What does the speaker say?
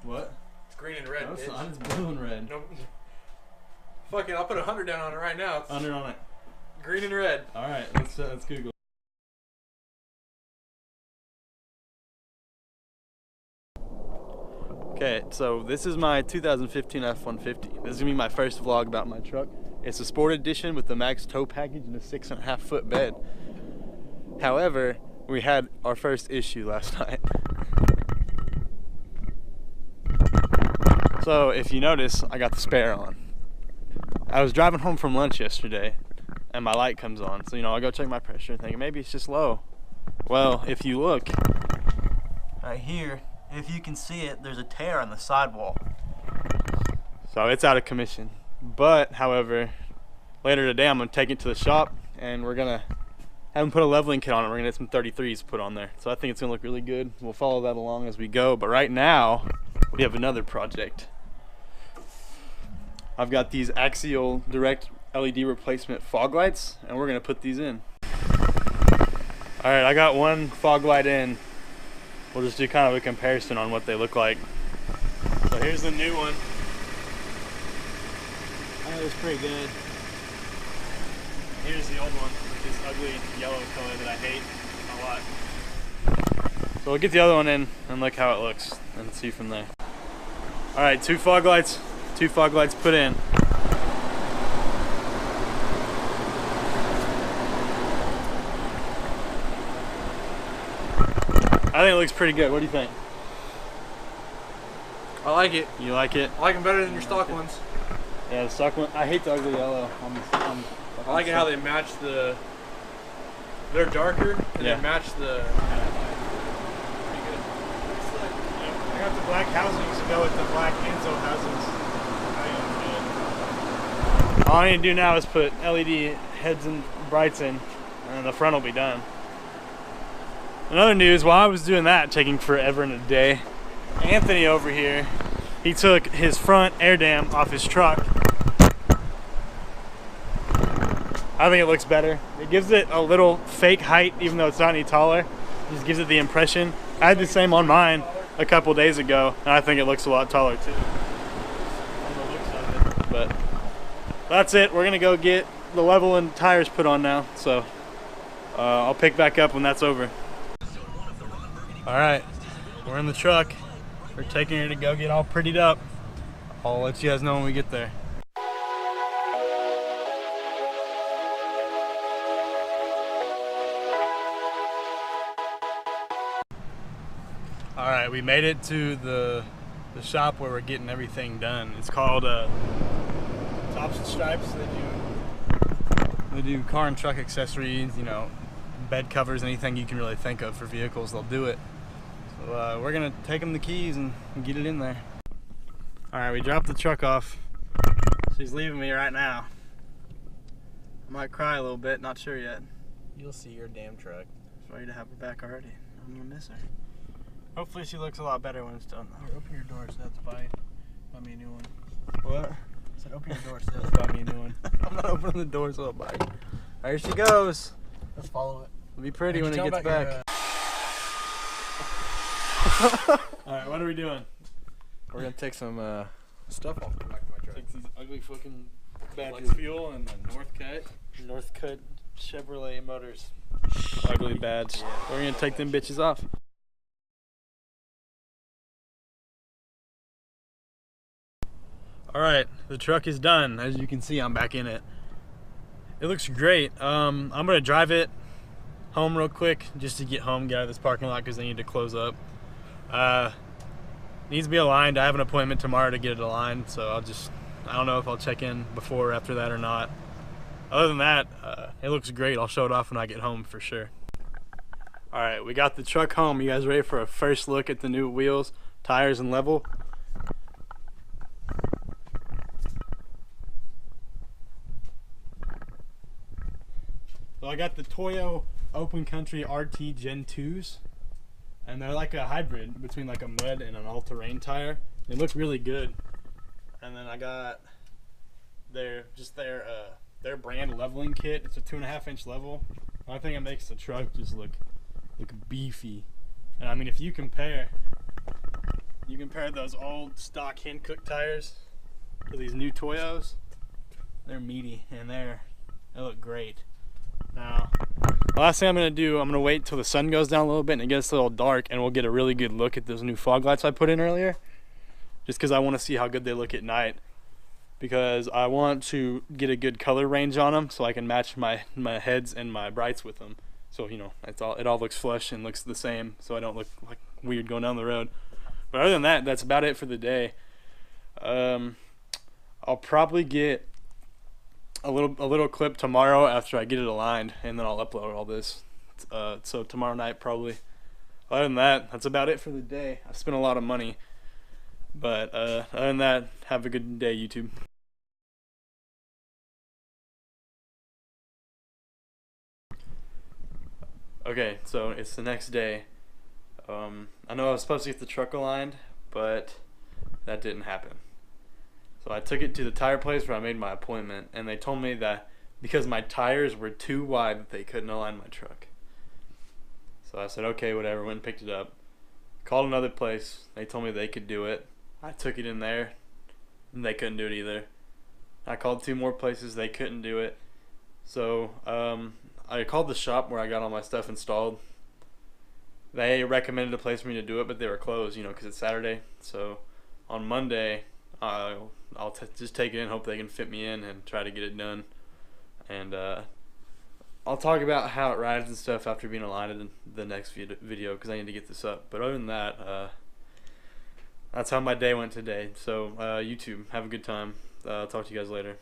What? It's green and red, No, it's bitch. not. It's blue and red. Nope. Fuck it, I'll put 100 down on it right now. It's Under on it. green and red. Alright, let's Google. Okay, so this is my 2015 F-150. This is gonna be my first vlog about my truck. It's a sport edition with the max tow package and a 6.5 foot bed. However, we had our first issue last night. So if you notice, I got the spare on. I was driving home from lunch yesterday and my light comes on. So, I go check my pressure thinking maybe it's just low. Well, if you look right here, if you can see it, there's a tear on the sidewall. So it's out of commission. But, however, later today I'm gonna take it to the shop and we're gonna have them put a leveling kit on it. We're gonna get some 33s put on there. So I think it's gonna look really good. We'll follow that along as we go. But right now, we have another project. I've got these axial direct LED replacement fog lights and we're gonna put these in. All right, I got one fog light in. We'll just do kind of a comparison on what they look like. So here's the new one. That was pretty good. Here's the old one with this ugly yellow color that I hate a lot. So we'll get the other one in and look how it looks and see from there. All right, two fog lights put in. I think it looks pretty good. What do you think? I like it. You like it? I like them better than your stock ones. Yeah, the stock one. I hate the ugly yellow. I like it how they match the. They're darker and Yeah. they match the. Pretty good. I got the black housings to go with the black Enzo housings. All I need to do now is put LED heads and brights in, and the front will be done. Another news, while I was doing that, taking forever and a day, Anthony over here, he took his front air dam off his truck. I think it looks better. It gives it a little fake height, even though it's not any taller. It just gives it the impression. I had the same on mine a couple days ago, and I think it looks a lot taller too. On the looks of it. But that's it. We're gonna go get the level and tires put on now. So I'll pick back up when that's over. All right, we're in the truck. We're taking her to go get all prettied up. I'll let you guys know when we get there. All right, we made it to the shop where we're getting everything done. It's called Tops and Stripes. They do car and truck accessories, bed covers, anything you can really think of for vehicles, they'll do it. So we're gonna take them the keys and get it in there. All right, we dropped the truck off. She's leaving me right now. I might cry a little bit, not sure yet. You'll see your damn truck. I'm ready to have her back already. I'm gonna miss her. Hopefully she looks a lot better when it's done though. Here, open your door so that's buy me a new one. What? I said open your door so that's buy me a new one. I'm not opening the door so I'll buy it. There she goes. Let's follow it. It'll be pretty when it gets back. Alright, what are we doing? We're gonna take some stuff off the back of my truck. Take these ugly fucking Flex Fuel and the Northcutt Chevrolet Motors. Ugly badge. Yeah. We're gonna take them bitches off. Alright, the truck is done. As you can see, I'm back in it. It looks great. I'm gonna drive it home real quick just to get home, get out of this parking lot because they need to close up. Needs to be aligned. I have an appointment tomorrow to get it aligned, so I don't know if I'll check in before or after that or not. Other than that, it looks great. I'll show it off when I get home for sure. All right, we got the truck home. You guys ready for a first look at the new wheels, tires, and level? So I got the Toyo Open Country RT Gen 2s. And they're like a hybrid between like a mud and an all-terrain tire. They look really good. And then I got their brand leveling kit. It's a 2.5-inch level. I think it makes the truck just look beefy. And I mean, if you compare are those old stock Hankook tires for these new Toyos. They're meaty and they look great. Now, the last thing I'm gonna do, I'm gonna wait till the sun goes down a little bit and it gets a little dark, and we'll get a really good look at those new fog lights I put in earlier. Just because I want to see how good they look at night, because I want to get a good color range on them so I can match my heads and my brights with them. So it all looks flush and looks the same, so I don't look like weird going down the road. But other than that, that's about it for the day. I'll probably get a little clip tomorrow after I get it aligned, and then I'll upload all this. So tomorrow night probably. Other than that, that's about it for the day. I spent a lot of money, but other than that, have a good day, YouTube. Okay, so it's the next day. I know I was supposed to get the truck aligned, but that didn't happen. So I took it to the tire place where I made my appointment, and they told me that because my tires were too wide that they couldn't align my truck. So I said, okay, whatever, went and picked it up. Called another place, they told me they could do it. I took it in there, and they couldn't do it either. I called 2 more places, they couldn't do it. So I called the shop where I got all my stuff installed. They recommended a place for me to do it, but they were closed, because it's Saturday. So on Monday, I'll just take it in, hope they can fit me in, and try to get it done. And I'll talk about how it rides and stuff after being aligned in the next video, because I need to get this up. But other than that, that's how my day went today. So YouTube, have a good time. I'll talk to you guys later.